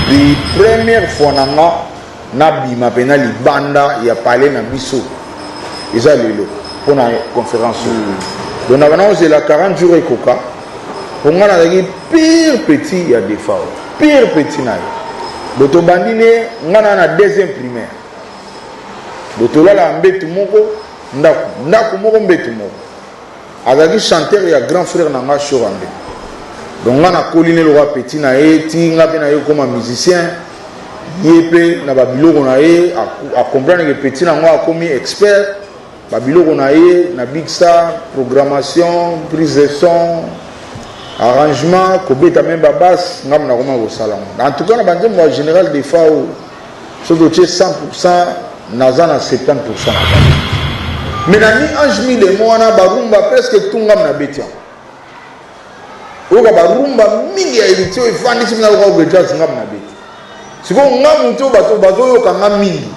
La première fois na bima pena libanda ya parler na biso eza lelo pour la conférence. Donc on c'est la 40 jours et coca pour nga na pire petit ya défaut pire petit na boto bandine nga na deuxième primaire boto la mbetu moko ndako moko mbetu moko azaki chanteur ya grand frère na nga Chorambe. Donc nga na colline le roi petit na ti nga pe na yo comme musicien yépe na babiloko na ye a comprendre que petit na moi comme expert babiloko na ye na big star programmation prise de son arrangement kobeta même babas ngam na koma ko salon en tout cas na bande moi général des fois surtout 100% naza na 70%. Mais na ni ange mi de moi na barumba presque tout ngam na betia oka barumba mingi ya elitio ifandi simna ko betia ngam na betia siko ngamu to bato yo kanga mingi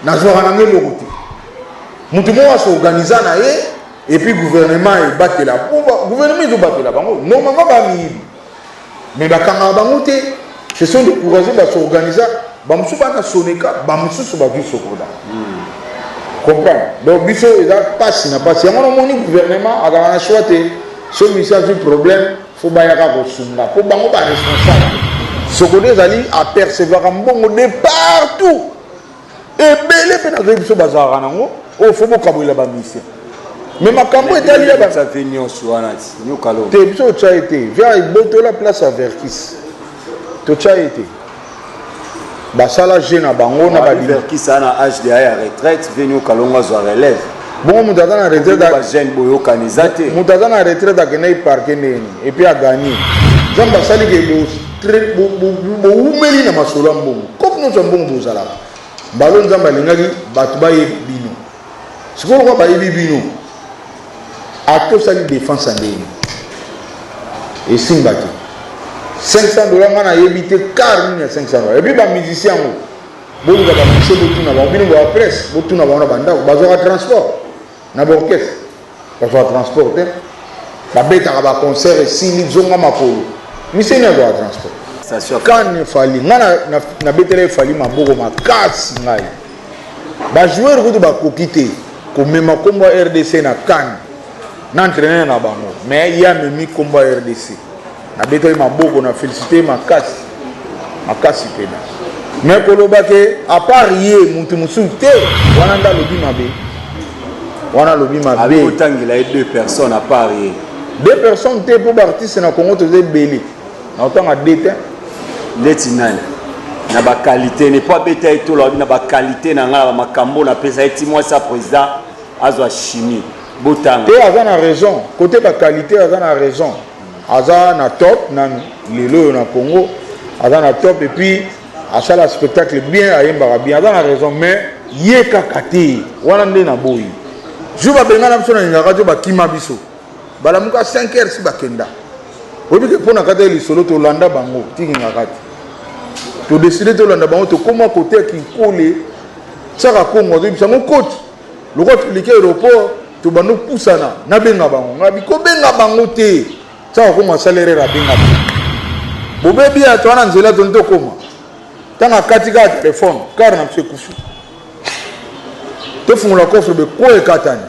nazo kana ngelo kuti mutu mo aso organiser na ye et puis gouvernement e batela gouvernement do batela bango non manga ba mi mais ba kanga bango te ce sont des courageux ba s'organiser ba musu ba na soneka ba musu ba vi sokoda comprendre donc biso eza passe na passe yango moni gouvernement aga na choite so mission du problème faut ba yaka ko sunga po bango ba responsable sokoda zali apercevoir mbongo de partout et belé pe na biso bazara nango o faut bokabola ba mission. Mais ma cambo est allé là-bas. Ça fait nion soanati. Nion kalo. T'es bien tu as été. Viens il botte la place à Verkis. Tu as été. Bah ça là jeune à bango na ba Verkis a na âge de la retraite, venu kalonga zo relève. Bon mutaza na retraite ba jeune boyo kanizate. Mutaza na retraite à Kenai parquer neni et puis à gagner. Zamba sali ke très bo umeli na masolo mbongo. Comme nous sommes bons bozala. Balon zamba lingaki batuba ye bino. Siko ko ba ye bino. À tout ça, défense en ligne. Et Simbati. $500, on a évité car il y a $500. Et puis, les musiciens, bon, il y a des musiciens qui ont la presse, qui ont la banda, qui ont transport, qui ont l'orchestre, qui ont transport. La bête a un concert, si ils ont un makolo. Mais c'est un transport. Quand il fallait, na bête il fallait ma bogo ma casse. Les joueurs qui ont quitté, comme même comme RDC na Cannes. N'entraîner na bango mais il y a même combat RDC na beto ma boko na féliciter ma casse pena mais koloba ke à part yé mutu musu te wana nda lobi mabe avec autant il a deux personnes à part yé deux personnes te pour artiste na Congo te belé na autant à déteint letinal na ba qualité n'est pas beta et tout là na ba qualité na ngala makambo na pesa eti moi ça président azwa chimie. Et Azan a raison, côté de la qualité, Azan a raison. Azan a top, Lelo na Congo, Azan a top, et puis Azan a spectacle bien, Azan a raison, mais yé kakati, wanande na boyi. Je vais benga na msona na radio ba kima biso. Bala muka 5h si bakenda. Obi ke pona kata li solo to landa bango, tiki ngakati. To décider to landa bango to comment côté qui colle, ça ka Congo, to bisa mon coach. Le coach liké aéroport to banu pusana na benga bango ngabi ko benga bango te ça ko ma salaire ra benga bo bebi ya twana nzela to ndo koma tanga katika téléphone car na mse kufu to fungula coffre be ko e katani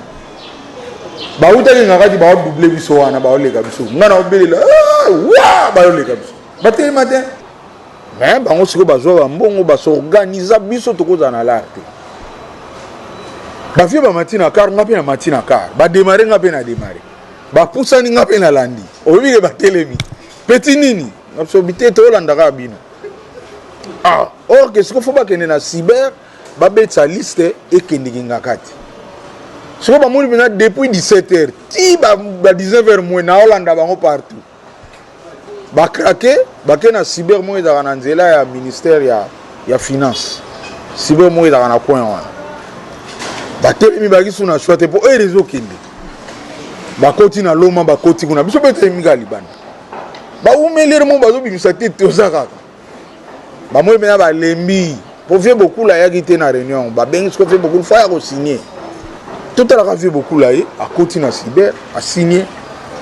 ba utaki ngakati ba doubler biso wana ba oleka biso ngana obelela wa ba oleka biso ba tele matin mais bango siko bazwa mbongo ba s'organiser biso to kozana l'arte. Ba vie ba matina car ngapi na matina car ba démarrer ngapi na démarrer ba poussa ni ngapi na landi obi ke ba telemi petit nini absolument to landa ka bino or que ce qu'il faut pas que na cyber ba betsa liste et que ndinga kati so ba moni bina depuis 17h ti ba 19h moins na Hollanda bango partout ba craquer ba ke na cyber moi za na nzela ya ministère ya finance cyber moi za na coin wana batelemi bakisu na choite po e réseau kende bakoti na loma bakoti kuna biso bete mika libanda ba umelere mo bazo bimisa tete osaka ba mo mena ba lembi po vie beaucoup la yakite na réunion ba bengi ce que fait beaucoup faut ya ko signer tout à la vie beaucoup là a koti na cyber a signer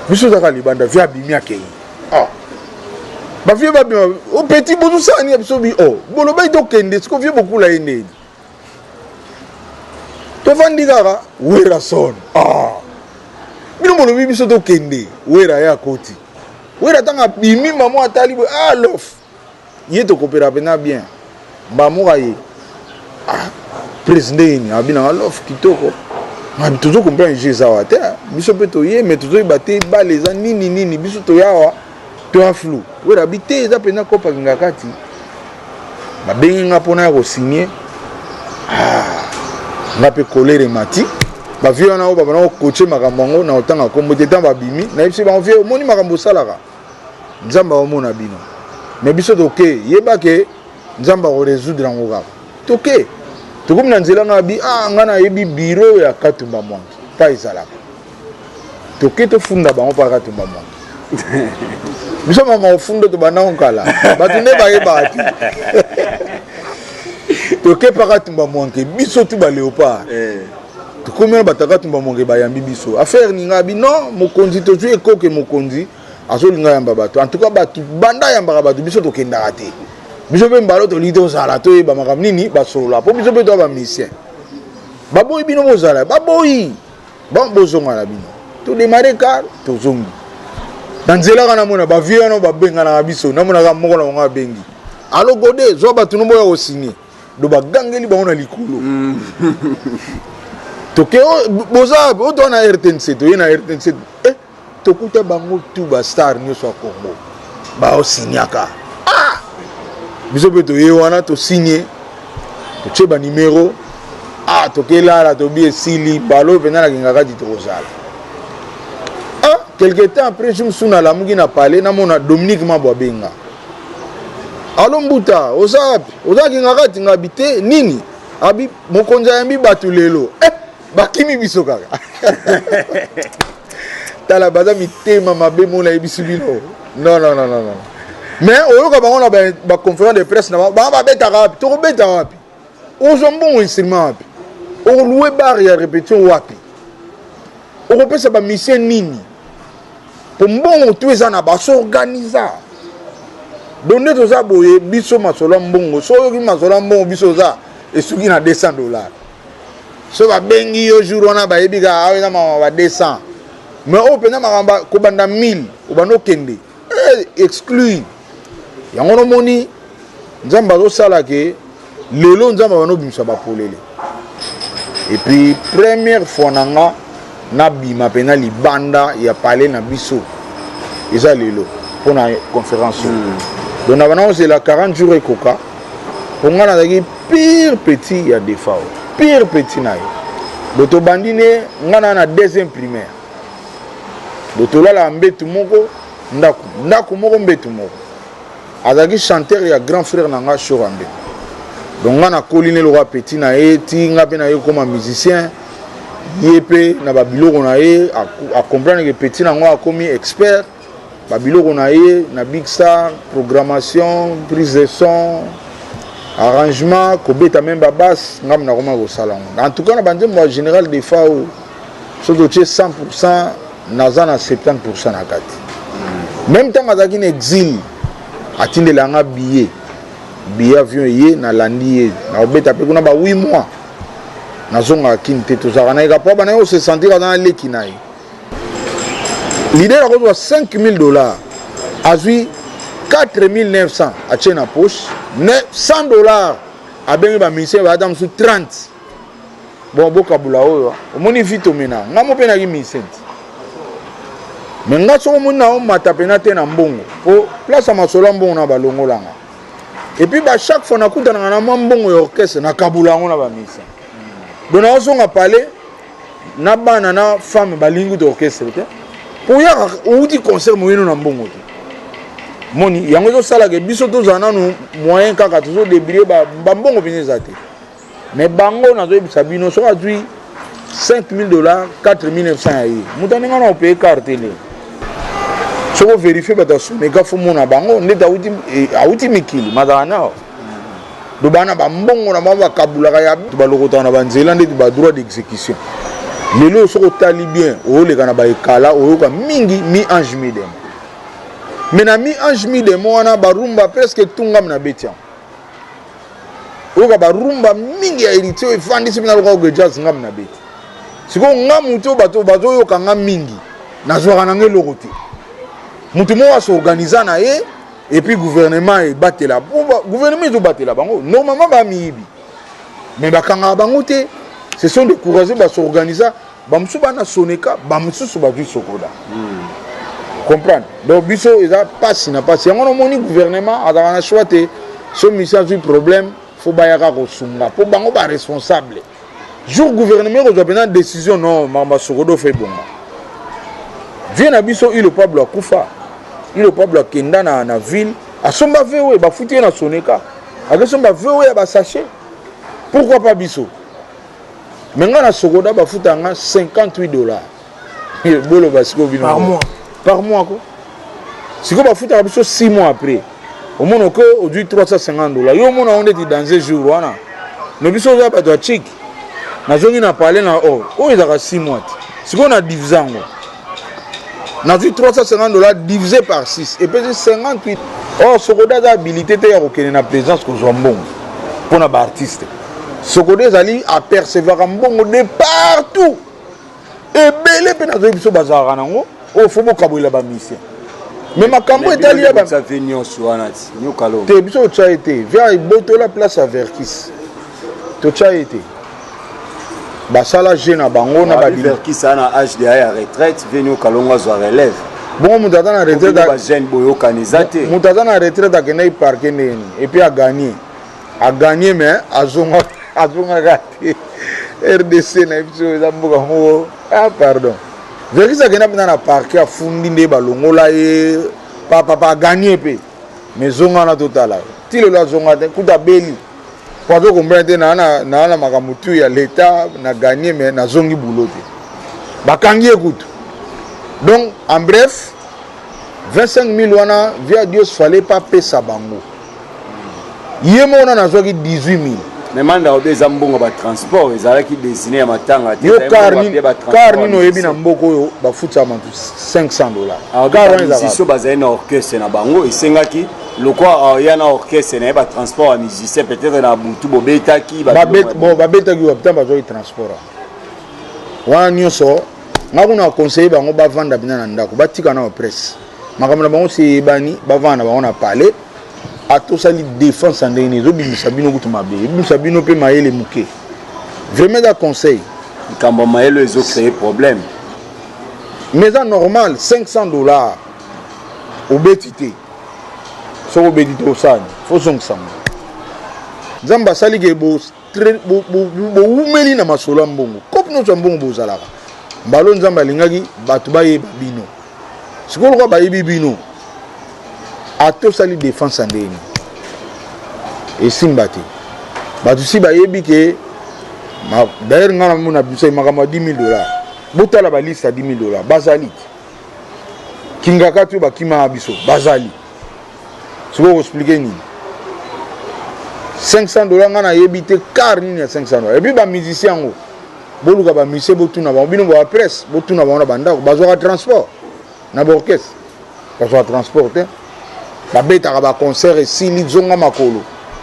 biso zaka libanda via bimi akei ba vieux ba bien au petit bozo sani absolu oh bolo ba to kende ce ko vieux beaucoup la ende to vandi gara wera son bino bolo biso to kende wera ya koti wera tanga bimi maman atali lof yeto kopera pena bien mbamoka ye président abina lof kitoko ma toujours comprendre Jésus te biso pe to ye mais toujours baté baleza nini biso to yawa to aflu wera bité za pena kopa ngakati ba bengi ngapona ko signer ngape colère mati ba vieux na ba na coacher makambo na otanga kombo tetan ba bimi na bisi ba vieux moni makambo salaka nzamba o mona bino mais biso to ke yeba ke nzamba ko résoudre ngoka to ke to comme na nzela ngabi ngana yebi bureau ya Katumba Mwangi pa izalaka to ke to funda ba pa Katumba Mwangi biso mama ofundo to bana onkala batune ba yeba ati to ke pa Katumba Mwangi biso tu ba léopard to combien ba Katumba Mwangi ba yambi biso affaire ni ngabi non mokonzi to tu ekoke mokonzi azolinga yamba bato en tout cas bato banda yamba bato biso to kenda raté biso pe mbalo to lito sala to ba makam nini ba solo po biso pe to ba misien baboyi bino bozala baboyi bon bozonga la bino to démarrer car to zongi danzela kana mona ba vieux no ba benga na biso na mona ka moko na nga bengi alo gode zo bato no boya osigner do ba gangeli ba ona likulu to ke boza o to na RTNC to na RTNC tokuta bango tu ba star nyonso ya Congo ba osignaka biso pe to ye wana to signer to che ba numéro to ke la to bi esili balo pena na kinga kati to kozala quelque temps après je me suna la mungi na parler na mona Dominique Mabwa benga alo mbuta oza kinga kati ngabite nini abi mokonza yambi batu lelo bakimi biso kaka tala baza mitema mabe mona ebisibino non mais oyoka bango na ba conférence de presse na ba beta rapi to beta rapi ozombo instrument rapi o louer bar ya répétition wapi o pesa ba mission nini pour mbongo tu eza na ba s'organiser donner to za boye biso masolo mbongo so yoki masolo mbongo biso za esuki na $200 so ba bengi yo jour wana ba yebika aweza ma ba 200 mais au pena makamba ko banda 1000 obano kende exclu yango no moni nzamba zo sala ke lelo nzamba bano bimsa ba polele et puis première fois nanga na bima pena libanda ya parler na biso eza lelo pour na conférence donc na bana c'est la 40 jours et coca pour ngana daki pire petit ya défaut pire petit na yo boto bandine ngana na deuxième primaire botolala mbetu moko ndako moko mbetu moko azaki chanteur ya grand frère nanga Chorambe donc ngana koline le roi petit na ti nga pe na ye comme musicien yepé na babiloko na ye a comprendre que petit na ngo akomi expert babiloko na ye na big star programmation prise de son arrangement kobeta même babasse ngam na koma ko salon en tout cas na bande moi général des FAO surtout 100% nazana 70% na kati même temps azaki na exil atindela nga billet avion ye na landi ye na obeta pe kuna ba 8 mois nazonga kinte to zakana ika po bana yo se sentir dans leki na ye l'idée la ko $5,000 azui 4,900 a tchena poche $100 a bengi ba ministère ba adam sous 30 bon bokabula oyo omoni vite mena ngamo pe na ki ministère mais nga so mo na o mata pena te na mbongo po place masolo mbongo na balongolanga et puis ba chaque fois na kuta na mbongo ya orchestre na kabula ngo na ba misa donc na so nga parler na bana na femme balingu d'orchestre te pour ya ou di concert mo yeno na mbongo te moni yango zo sala ke biso to zana no moyen kaka to zo débrouiller ba mbongo pineza te mais bango na zo ebisa bino so azui $5,000 4,900 ya ye mutani nga na payer carte le so ko vérifier ba ta sone ka fumo na bango ndeta auti mikili madana do bana ba mbongo na ba kabula ya ba lokota na banzela ndeti ba droit d'exécution lelo so ko tali bien o le kana ba ekala o ka mingi mi ange midem mais na mi ange mi de moana barumba presque tunga na betiam oka barumba mingi ya héritier efandi sipina loka ko jazz ngam na beti siko ngamu to bato yo kanga mingi na zwaka na ngelo côté mutu mo wa s'organiser na ye et puis gouvernement e batela gouvernement zo batela bango normalement ba miibi mais bakanga bango te ce sont des courageux ba s'organiser ba musu bana soneka ba musu ba du sokoda comprendre donc biso eza passe na passe yango no moni gouvernement azaka na choix te so mission du problème faut bayaka ko sunga po bango ba responsable jour gouvernement ko zopena décision non mama sokodo fait bon vient na biso il le peuple akufa il le peuple kenda na ville asomba vewe ba futi na soneka akesomba vewe ba sachet pourquoi pas biso menga na sokoda ba futanga $58 bolo basiko bino par mois quoi si ko ba futa biso 6 mois après au moins que aujourd'hui $350 yo mona on est dans un jour wana no biso za ba to chic na zongi na parler na o ezaka 6 mois si ko na divisango na dit $350 divisé par 6 et puis 58 sokoda za habilité te ya kokene na présence ko zombongo pour na ba artiste sokoda ezali apercevoir mbongo de partout et belé pe na zo biso bazara nango faut bokabola ba mission mais makambo etali ya ba ça venir soanati ni okalo te biso tcha été via botola place à Verkis to tcha été basala jeune bango na ba Verkis ana âge de ya retraite venir okalonga zo relève bon mutata na retraite ba jeune boyo kanizate mutata na retraite akena parquer neni et puis a gagné mais azonga gati RDC na biso za mboka mo pardon Verkis akena na parquer afundi nde balongola ye papa gagné pe mais zonga na totala tilo la zonga te kuta beli pour comprendre na makamutu ya l'état na gagné mais na zongi boulot te bakangi écoute donc en bref 25 000 wana via Dieu fallait pas payer sa bango yemo na zogi 18 000 mais manda obeza mbongo ba transport ezala ki destiné ya matanga te car ni no yebi na mboko yo ba futsa mantu $500 car on musicien bazali na orchestre na bango esengaki lokwa ya na orchestre na ba transport ya musicien peut-être na butu bobetaki babetaki ba bazo transport wana nyonso ngakuna conseiller bango bavanda bina na ndako batika na presse makambo na bango se bani bavanda bango na palais atosali défense en dernier zo bimisa bino kutu mabe bimisa bino pe mayele muke vraiment da conseil kambo mayele ezo créer problème mais ça normal $500 au betité so au betité au san faut son sang zamba sali ke bo umeli na masolo mbongo kopno so mbongo bozalaka mbalo nzamba lingaki batu baye babino sikolo kwa baye bibino atosali défense en ndeni esimbati batu si bayebi ke d'ailleurs ngana mona biso makama $10,000 botala ba liste ya $10,000 bazali kingaka tu bakima biso bazali siko expliquer ni $500 ngana yebi te car ni ya $500 et puis ba musicien ngo boluka ba musicien botuna ba bino ba presse botuna ba na banda bazwa transport na ba orchestre bazwa transport te ba beta ba concert et sili zonga makolo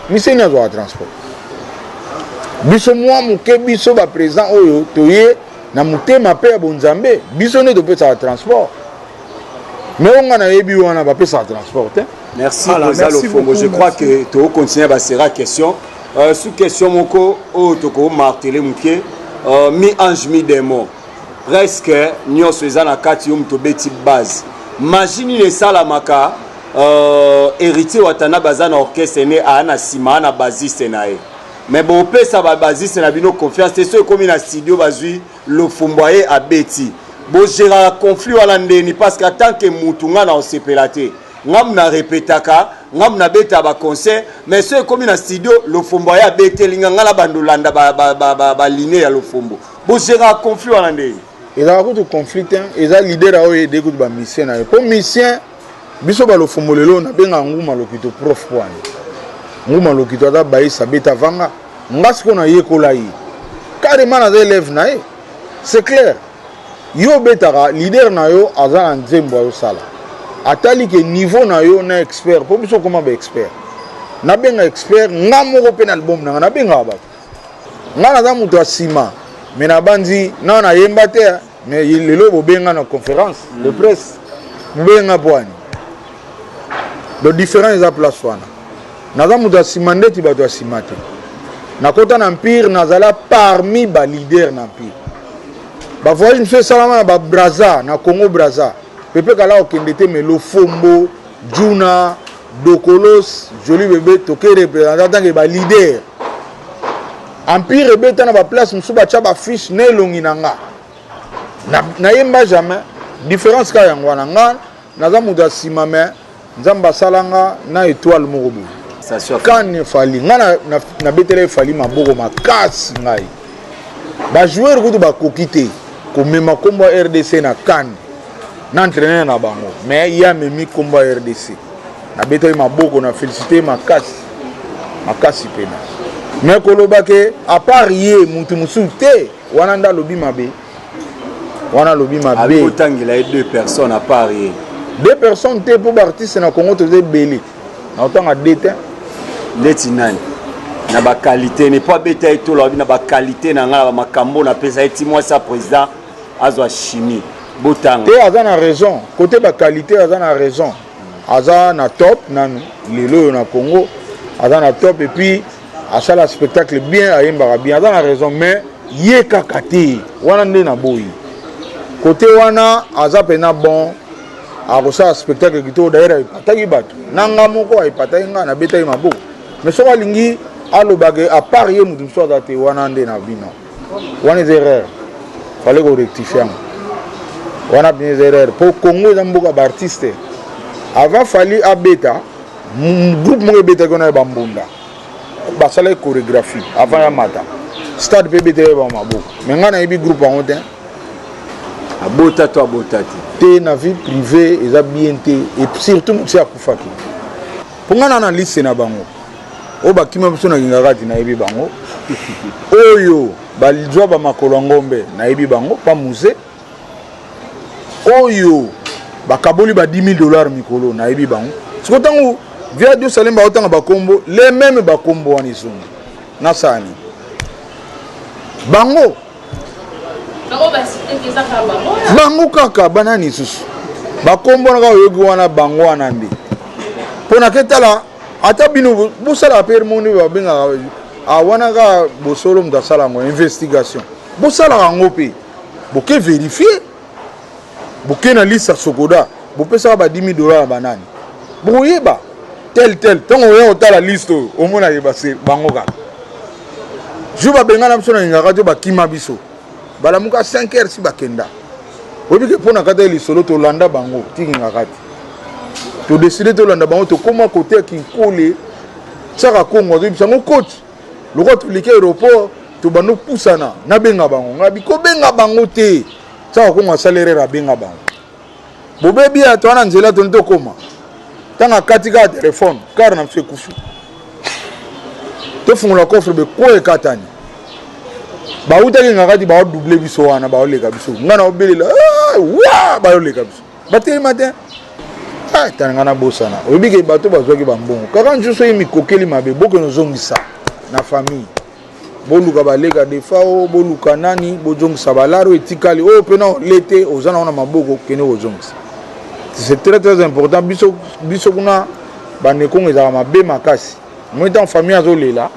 musicien azwa transport biso mwa muke biso ba président oyo toye na mutema pe ya bonzambe biso ne topesa transport mais on a yebi wana ba pesa transport te. Merci Fongo. Je crois que tu vas continuer à faire question. Sous question moko o toko marteler muke mi ange mi démon presque nyo soza na kati yo mto beti base imagine les salamaka héritier watana bazana orchestre ne ana sima na basiste nae mais bon pesa ba basiste na bino confiance c'est ce comme na studio bazui le fomboyer a beti bo gérer conflit wala ndeni parce que tant que mutunga na osepelate ngam na répétaka ngam na beta ba concert mais ce comme na studio le fomboyer a beti linga ngala bandolanda ba ligne ya le fombo bo gérer conflit wala ndeni il a beaucoup de conflit et ça leader a eu des coups de mission pour mission biso ba le fombo lelo na benga nguma lokito prof kwani nguma lokito da bayi sabeta vanga ngasiko na yekola yi carrément na élève na c'est clair yo betara leader na yo azana nzembo yo sala atali ke niveau na yo na expert po biso comment ba expert na benga expert nga moko pe na album na na benga ba nga na za muto asima mais na bandi na yemba te mais lelo bo benga na conférence de presse benga poani de différents à place wana na za muto asima ndeti ba to asima te na kota na empire na zala parmi ba leader na empire ba voyage fait salama ba Brazza na Congo Brazza pepe kala okendete mais lo fombo Juna Dokolos joli bébé toke représentant que ba leader empire beta na ba place musuba cha ba fiche ne longi nanga na yemba jamais différence ka yango na nga na za muda sima me nzamba salanga na étoile moko quand ne fali nga na betele fali maboko makasi ngai ba joueur kutu ba kokite ko mema kombo RDC na CAN na entraîner na bango mais il y a memi kombo RDC na betele maboko na féliciter makasi pena mais koloba ke à part ye mutu musu te wana nda lobi mabe avec autant qu'il a deux personnes à part ye deux personnes te pour artiste na Congo te belé na autant à dété leti nani na ba qualité n'est pas beta et tout là na ba qualité na nga ba makambo na pesa eti moi ça président azwa chimie botang te azana raison côté ba qualité azana raison azana top na lelo na Congo azana top et puis à ça le spectacle bien à yemba bien azana raison mais ye kakati wana nde na boyi côté wana azapena bon a kosa spectacle kito d'ailleurs ipataki bato nanga moko ipataki nga na beta maboko mais so alingi alobage à part ye mutu so date wana nde na bino wana des erreurs fallait ko rectifier wana bien des erreurs pour Congo za mboka ba artiste avant fallait abeta groupe mo beta ko na bambunda ba sala chorégraphie avant ya mata stade pe beta ba maboko mais nga na yebi groupe en haut abota to abotati te na vie privée eza bien te et surtout mutu akufaki pongana na liste na bango o bakima biso na ngingakati na yebi bango oyo balizwa ba makolo ngombe na yebi bango pa musée oyo bakaboli ba $10,000 mikolo na yebi bango siko tango via Dieu Salemba otanga bakombo les mêmes bakombo wana izungu na sani bango bango kaka banani susu bakombo na yogi wana bango wana ndi pona ketala ata bino bosala permoni babenga wana ka bosolo mtasala ngo investigation bosala ngo pe boke vérifier boke na liste sokoda bopesa ba $10,000 banani boyeba tel tongo yo otala liste omona yeba se bango kaka juba bengana biso na ngaka to bakima biso bala muka 5 heures si bakenda obi ke pona kata lisolo to landa bango tinga kati to décider to landa bango to koma côté ki kole saka Congo to bisango coach loko to like aéroport to bano pusana na benga bango ngabi ko benga bango te saka Congo salaire ra benga bango bobebi ato ana nzela to nto koma tanga katika téléphone car na mse kufu to fungula coffre be ko ekatani ba utaki ngakati ba doubler biso wana ba oleka biso ngana obelela wa ba oleka biso bateli matin tangana bosana obike bato bazwaki bambongo kaka njuso yimi kokeli mabe boko nozongisa na famille boluka baleka defao boluka nani bozongisa balaro etikali o pena lete ozana wana maboko kene ozongisa c'est très important biso kuna banekongo ezaka mabe makasi moi dans famille azolela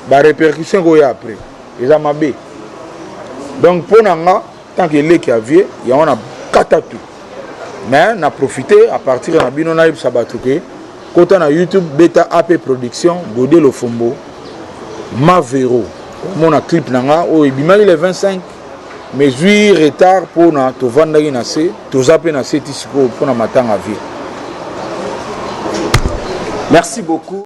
ba répercussion ko ya après eza mabe donc pour nanga tant que leki avie ya wana katatu mais na profiter à partir na bino na sabatuke kota na YouTube Beta AP Production Godé Lofombo Mavero mon clip nanga o ibimali le 25 mais 8 retard pour na to vandaki na se to zape na se tisiko pour na matanga vie. Merci beaucoup.